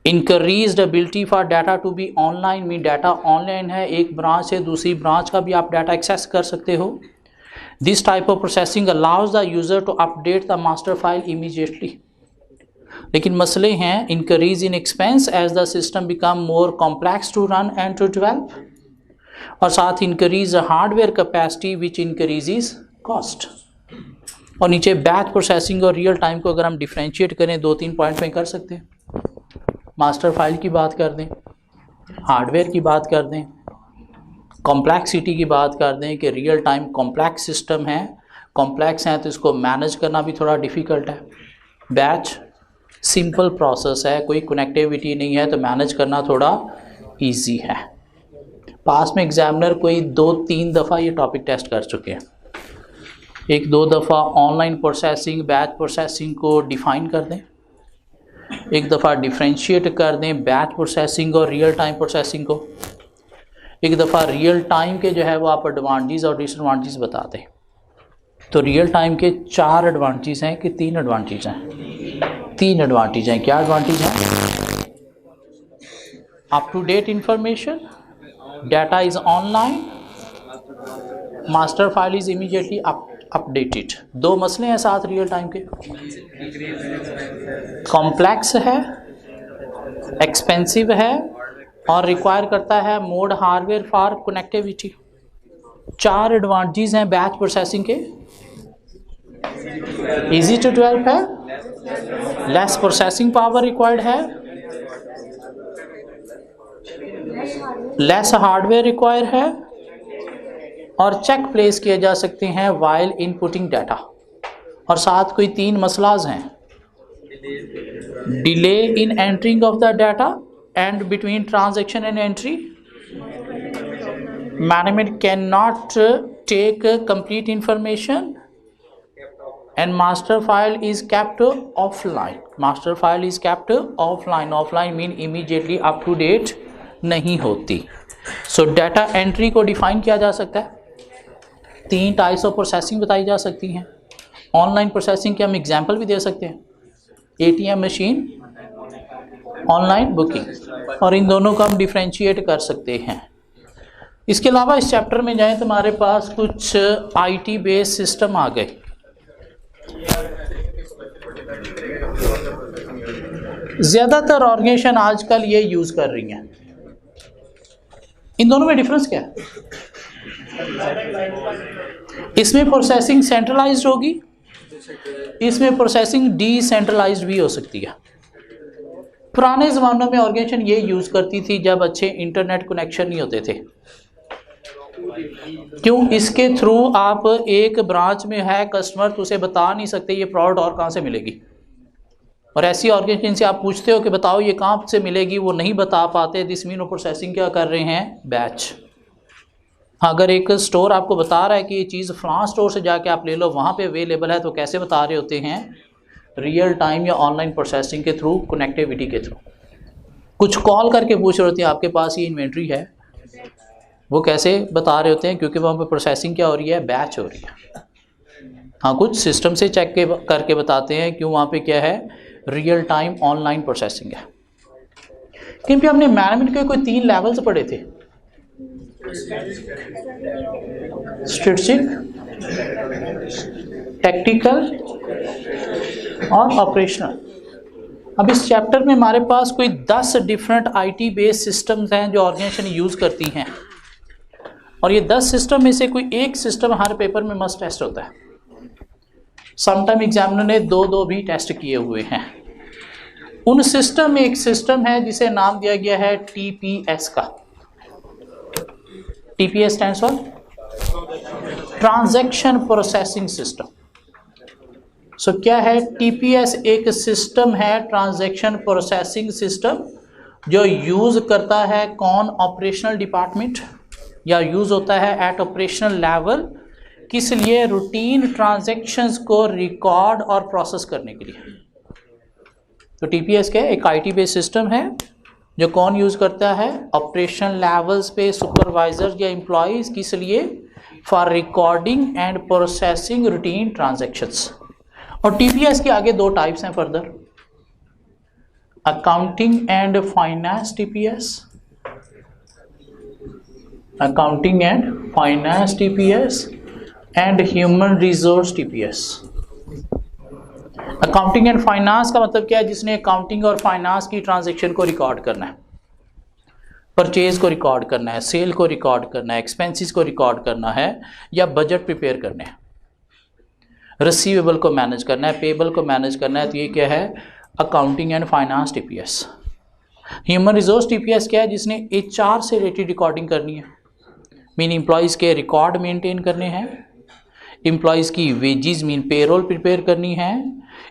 Increased ability for data to be online, mean data online है, एक branch से दूसरी branch का भी आप data access कर सकते हो। This type of processing allows the user to update the master file immediately. लेकिन मसले हैं increase in expense as the system become more complex to run and to develop, और साथ increase hardware capacity which increases cost. और नीचे batch processing और real time को अगर हम डिफ्रेंशिएट करें 2-3 पॉइंट में कर सकते हैं। मास्टर फाइल की बात कर दें, हार्डवेयर की बात कर दें, कॉम्प्लेक्सिटी की बात कर दें कि रियल टाइम कॉम्प्लेक्स सिस्टम है, कॉम्प्लेक्स हैं तो इसको मैनेज करना भी थोड़ा डिफ़िकल्ट है। बैच सिंपल प्रोसेस है, कोई कनेक्टिविटी नहीं है तो मैनेज करना थोड़ा इजी है। पास में एग्जामिनर कोई 2-3 दफ़ा ये टॉपिक टेस्ट कर चुके हैं। 1-2 दफ़ा ऑनलाइन प्रोसेसिंग बैच प्रोसेसिंग को डिफ़ाइन कर दें, एक दफ़ा डिफ्रेंशिएट कर दें बैच प्रोसेसिंग और रियल टाइम प्रोसेसिंग को, एक दफ़ा रियल टाइम के जो है वो आप एडवांटेज और डिसएडवांटेज बता दें। तो रियल टाइम के 4 एडवांटेज हैं कि 3 एडवांटेज हैं? 3 एडवांटेज हैं। क्या एडवांटेज हैं? Up to date information, data is online, master file is immediately updated. 2 मसले हैं साथ रियल टाइम के, कॉम्प्लेक्स है, एक्सपेंसिव है और रिक्वायर करता है more hardware for connectivity. 4 advantage हैं बैच प्रोसेसिंग के। इजी टू डेवलप है, लेस प्रोसेसिंग पावर रिक्वायर्ड है, लेस हार्डवेयर रिक्वायर है और चेक प्लेस किए जा सकते हैं वाइल इनपुटिंग डाटा। और साथ कोई 3 मसलाज हैं, delay in entering of the data and between transaction and entry, management can not take complete information and master file is kept offline. Master file is kept offline. Offline mean immediately up to date नहीं होती। So data entry को define किया जा सकता है। 3 types of processing बताई जा सकती हैं। Online processing के हम example भी दे सकते हैं, ATM machine, online booking, और इन दोनों को हम differentiate कर सकते हैं। इसके अलावा इस चैप्टर में जाएं तो हमारे पास कुछ IT based system आ गए। ज़्यादातर ऑर्गेनाइजेशन आजकल ये यूज़ कर रही हैं। इन दोनों में डिफरेंस क्या है? इसमें प्रोसेसिंग सेंट्रलाइज्ड होगी, इसमें प्रोसेसिंग डिसेंट्रलाइज्ड भी हो सकती है। पुराने ज़मानों में ऑर्गेनाइजेशन ये यूज़ करती थी जब अच्छे इंटरनेट कनेक्शन नहीं होते थे। क्यों? इसके थ्रू आप एक ब्रांच में है कस्टमर तो उसे बता नहीं सकते ये प्रोडक्ट और कहाँ से मिलेगी, और ऐसी ऑर्गेनाइजेशन से आप पूछते हो कि बताओ ये कहाँ से मिलेगी, वो नहीं बता पाते। दिस मीन वो प्रोसेसिंग क्या कर रहे हैं? बैच। अगर एक स्टोर आपको बता रहा है कि ये चीज़ फलां स्टोर से जाके आप ले लो, वहाँ पे अवेलेबल है, तो कैसे बता रहे होते हैं? रियल टाइम या ऑनलाइन प्रोसेसिंग के थ्रू, कनेक्टिविटी के थ्रू। कुछ कॉल करके पूछ रहे होते हैं आपके पास ये इन्वेंट्री है, वो कैसे बता रहे होते हैं? क्योंकि वहाँ पे प्रोसेसिंग क्या हो रही है? बैच हो रही है। हाँ, कुछ सिस्टम से चेक करके बताते हैं, क्यों? वहाँ पे क्या है? रियल टाइम ऑनलाइन प्रोसेसिंग है। क्योंकि हमने मैनेजमेंट के कोई 3 लेवल्स पढ़े थे, स्ट्रेटेजिक, टेक्निकल और ऑपरेशनल। अब इस चैप्टर में हमारे पास कोई 10 डिफरेंट आईटी बेस्ड सिस्टम्स हैं जो ऑर्गेनाइजेशन यूज़ करती हैं, और ये 10 सिस्टम में से कोई एक सिस्टम हर पेपर में मस्ट टेस्ट होता है। समटाइम एग्जामिनर ने 2-2 भी टेस्ट किए हुए हैं। उन सिस्टम में एक सिस्टम है जिसे नाम दिया गया है टीपीएस का। TPS stands for transaction processing system. So क्या है? टीपीएस एक सिस्टम है, ट्रांजैक्शन प्रोसेसिंग सिस्टम, जो यूज़ करता है कौन? ऑपरेशनल डिपार्टमेंट, या यूज़ होता है एट ऑपरेशनल लेवल। किस लिए? रूटीन ट्रांजैक्शंस को रिकॉर्ड और प्रोसेस करने के लिए। तो टीपीएस क्या है? एक आईटी बेस्ड सिस्टम है जो कौन यूज़ करता है? ऑपरेशनल लेवल्स पे सुपरवाइजर या एम्प्लॉयज़। किस लिए? For recording and processing routine transactions. और टीपीएस के आगे 2 टाइप्स हैं further, accounting and finance TPS, accounting and finance TPS and human resource TPS. Accounting and finance का मतलब क्या है? जिसने अकाउंटिंग और फाइनेंस की ट्रांजैक्शन को रिकॉर्ड करना है, परचेज को रिकॉर्ड करना है, सेल को रिकॉर्ड करना है, एक्सपेंसेस को रिकॉर्ड करना है, या बजट प्रिपेयर करने हैं, रिसीवेबल को मैनेज करना है, पेबल को मैनेज करना है। तो ये क्या है? Accounting and finance TPS. Human resource TPS क्या है? जिसने एचआर से रिलेटेड रिकॉर्डिंग करनी है, मीन एम्प्लॉयज़ के रिकॉर्ड मेंटेन करने हैं, एम्प्लॉयज़ की वेजेस मीन पेरोल प्रिपेयर करनी है,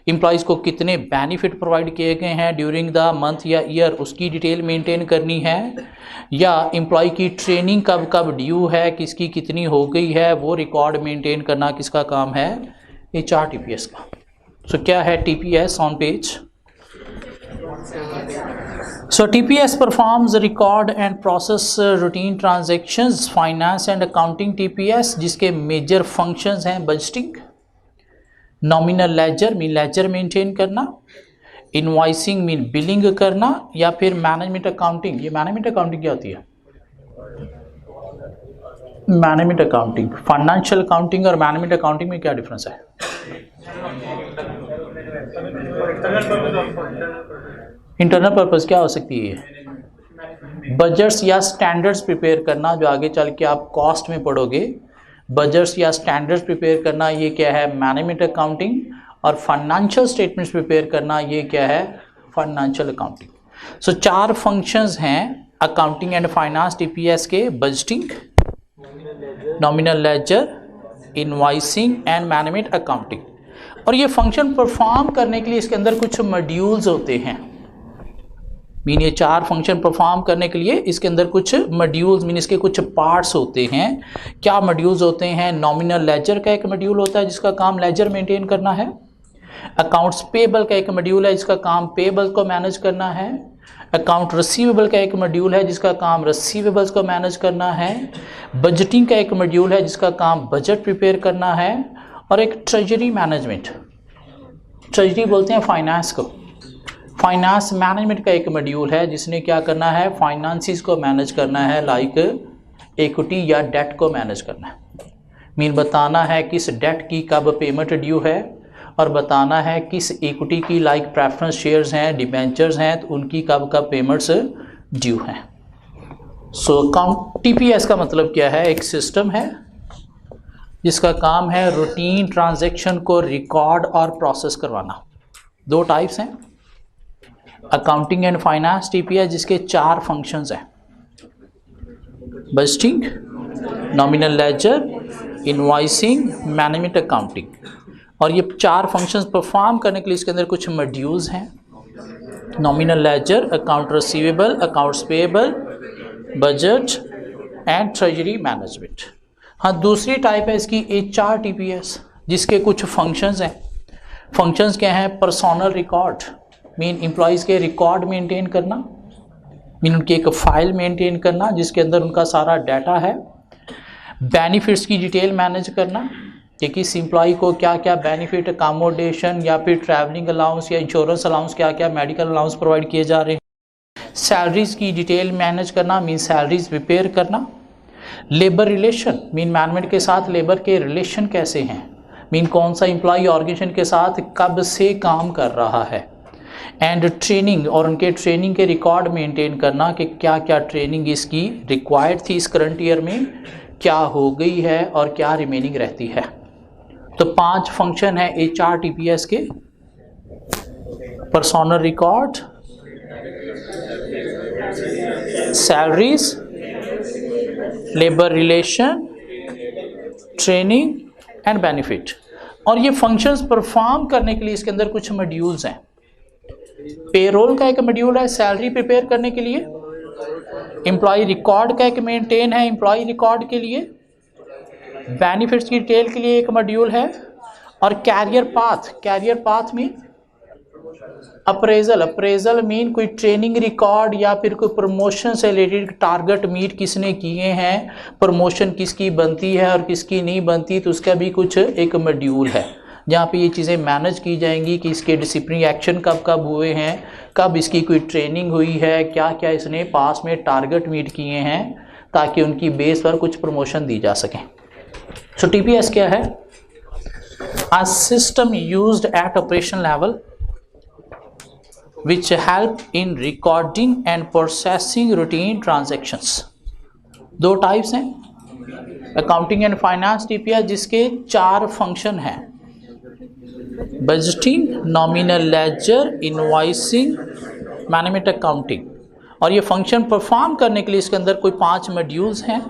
एम्प्लॉयज़ को कितने बेनिफिट प्रोवाइड किए गए हैं ड्यूरिंग द मंथ या ईयर उसकी डिटेल मेंटेन करनी है, या एम्प्लॉय की ट्रेनिंग कब कब ड्यू है, किसकी कितनी हो गई है, वो रिकॉर्ड मेंटेन करना किसका काम है? एचआर टीपीएस का। सो क्या है TPS on page? So TPS performs record and process routine transactions, finance and accounting TPS, जिसके मेजर फंक्शंस हैं budgeting, nominal ledger mean ledger maintain करना, इनवॉइसिंग मीन बिलिंग करना, या फिर मैनेजमेंट अकाउंटिंग। ये मैनेजमेंट अकाउंटिंग क्या होती है? मैनेजमेंट अकाउंटिंग, फाइनेंशियल अकाउंटिंग और मैनेजमेंट अकाउंटिंग में क्या डिफरेंस है? इंटरनल पर्पस क्या हो सकती है? बजट्स या स्टैंडर्ड्स प्रिपेयर करना, जो आगे चल के आप कॉस्ट में पढ़ोगे। बजट्स या स्टैंडर्ड्स प्रिपेयर करना, ये क्या है? Management accounting. और फाइनेंशियल स्टेटमेंट्स प्रिपेयर करना, ये क्या है? Financial accounting. सो 4 फंक्शंस हैं अकाउंटिंग एंड फाइनेंस टीपीएस के: budgeting, nominal ledger, invoicing and management accounting. और ये फंक्शन परफॉर्म करने के लिए इसके अंदर कुछ मॉड्यूल्स होते हैं, मीन ये 4 फंक्शन परफॉर्म करने के लिए इसके अंदर कुछ मॉड्यूल्स मीन इसके कुछ पार्ट्स होते हैं। क्या मॉड्यूल्स होते हैं? नॉमिनल लेजर का एक मॉड्यूल होता है जिसका काम लेजर मेंटेन करना है। अकाउंट्स पेबल का एक मॉड्यूल है जिसका काम पेबल को मैनेज करना है। अकाउंट रिसीवेबल का एक मॉड्यूल है जिसका काम रिसीवेबल्स को मैनेज करना है। बजटिंग का एक मॉड्यूल है जिसका काम बजट प्रिपेयर करना है। और एक ट्रेजरी मैनेजमेंट, ट्रेजरी बोलते हैं फाइनेंस को, फाइनेंस मैनेजमेंट का एक मॉड्यूल है जिसने क्या करना है? फाइनेंसिस को मैनेज करना है, लाइक इक्विटी या डेट को मैनेज करना है। मीन बताना है किस डेट की कब पेमेंट ड्यू है, और बताना है किस इक्विटी की लाइक प्रेफरेंस शेयर्स हैं, डिबेंचर्स हैं, तो उनकी कब कब पेमेंट्स ड्यू हैं। सो टीपीएस का मतलब क्या है? एक सिस्टम है जिसका काम है रूटीन ट्रांजैक्शन को रिकॉर्ड और प्रोसेस करवाना। 2 टाइप्स हैं, अकाउंटिंग एंड फाइनेंस टीपीएस, जिसके 4 फंक्शंस हैं: budgeting, nominal ledger, invoicing, management accounting. और ये 4 फंक्शंस परफॉर्म करने के लिए इसके अंदर कुछ मॉड्यूल्स हैं। Nominal ledger, account receivable, accounts payable, budget and treasury management. हाँ, दूसरी टाइप है इसकी HRTPS, जिसके कुछ फंक्शंस हैं। फंक्शंस क्या हैं? पर्सनल रिकॉर्ड, मीन एम्प्लॉयज़ के रिकॉर्ड मेंटेन करना, मीन उनकी एक फ़ाइल मेंटेन करना जिसके अंदर उनका सारा डाटा है। बेनिफिट्स की डिटेल मैनेज करना कि किस एम्प्लॉय को क्या क्या बेनिफिट, अकोमोडेशन या फिर ट्रैवलिंग अलाउंस या इंश्योरेंस अलाउंस, क्या क्या मेडिकल अलाउंस प्रोवाइड किए जा रहे हैं। सैलरीज़ की डिटेल मैनेज करना, मीन सैलरीज प्रिपेयर करना। लेबर रिलेशन, मीन मैनेजमेंट के साथ लेबर के रिलेशन कैसे हैं, मीन कौन सा एम्प्लॉय ऑर्गेनाइजेशन के साथ कब से काम कर रहा है। एंड ट्रेनिंग, और उनके ट्रेनिंग के रिकॉर्ड मेंटेन करना कि क्या क्या ट्रेनिंग इसकी रिक्वायर्ड थी इस करंट ईयर में, क्या हो गई है और क्या रिमेनिंग रहती है। तो 5 फंक्शन है HRTPS के: personal record, salaries, labour relation, training and benefit. और ये फंक्शंस परफॉर्म करने के लिए इसके अंदर कुछ मॉड्यूल्स हैं। पेरोल का एक मॉड्यूल है सैलरी प्रिपेयर करने के लिए। एम्प्लॉय रिकॉर्ड का एक मेंटेन है एम्प्लॉय रिकॉर्ड के लिए। बेनिफिट्स की डिटेल के लिए एक मॉड्यूल है। और कैरियर पाथ में अप्रेजल मीन कोई ट्रेनिंग रिकॉर्ड या फिर कोई प्रमोशन से रिलेटेड टारगेट मीट किसने किए हैं, प्रमोशन किसकी बनती है और किसकी नहीं बनती, तो उसका भी कुछ एक मॉड्यूल है जहाँ पे ये चीज़ें मैनेज की जाएंगी कि इसके डिसिप्लिनरी एक्शन कब कब हुए हैं, कब इसकी कोई ट्रेनिंग हुई है, क्या क्या इसने पास में टारगेट मीट किए हैं, ताकि उनकी बेस पर कुछ प्रमोशन दी जा सकें। सो TPS क्या है? A system used at operation level which help in recording and processing routine transactions। 2 types हैं, अकाउंटिंग एंड फाइनेंस TPS, जिसके 4 फंक्शन हैं: budgeting, nominal ledger, invoicing, management accounting. और ये फंक्शन परफॉर्म करने के लिए इसके अंदर कोई 5 मॉड्यूल्स हैं: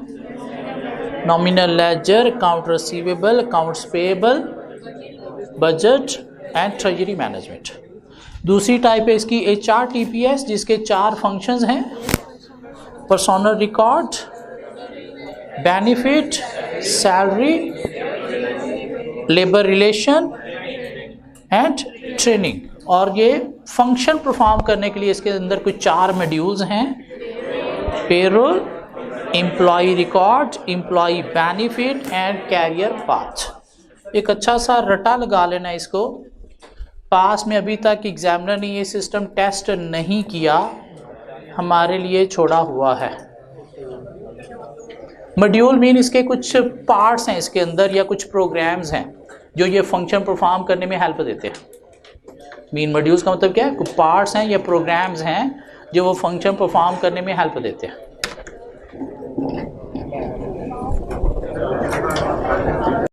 nominal ledger, account receivable, accounts payable, budget and treasury management. दूसरी टाइप है इसकी HRTPS, जिसके 4 फंक्शंस हैं: personal record, benefit, salary, labour relation and training. और ये फंक्शन परफॉर्म करने के लिए इसके अंदर कुछ 4 मॉड्यूल्स हैं: payroll, employee record, employee benefit and career path. एक अच्छा सा रटा लगा लेना इसको। पास में अभी तक एग्जामिनर ने ये सिस्टम टेस्ट नहीं किया, हमारे लिए छोड़ा हुआ है। मॉड्यूल मीन इसके कुछ पार्ट्स हैं इसके अंदर, या कुछ प्रोग्राम्स हैं जो ये फंक्शन परफॉर्म करने में हेल्प देते हैं। मीन मॉड्यूल्स का मतलब क्या है? कुछ पार्ट्स हैं या प्रोग्राम्स हैं जो वो फंक्शन परफॉर्म करने में हेल्प देते हैं।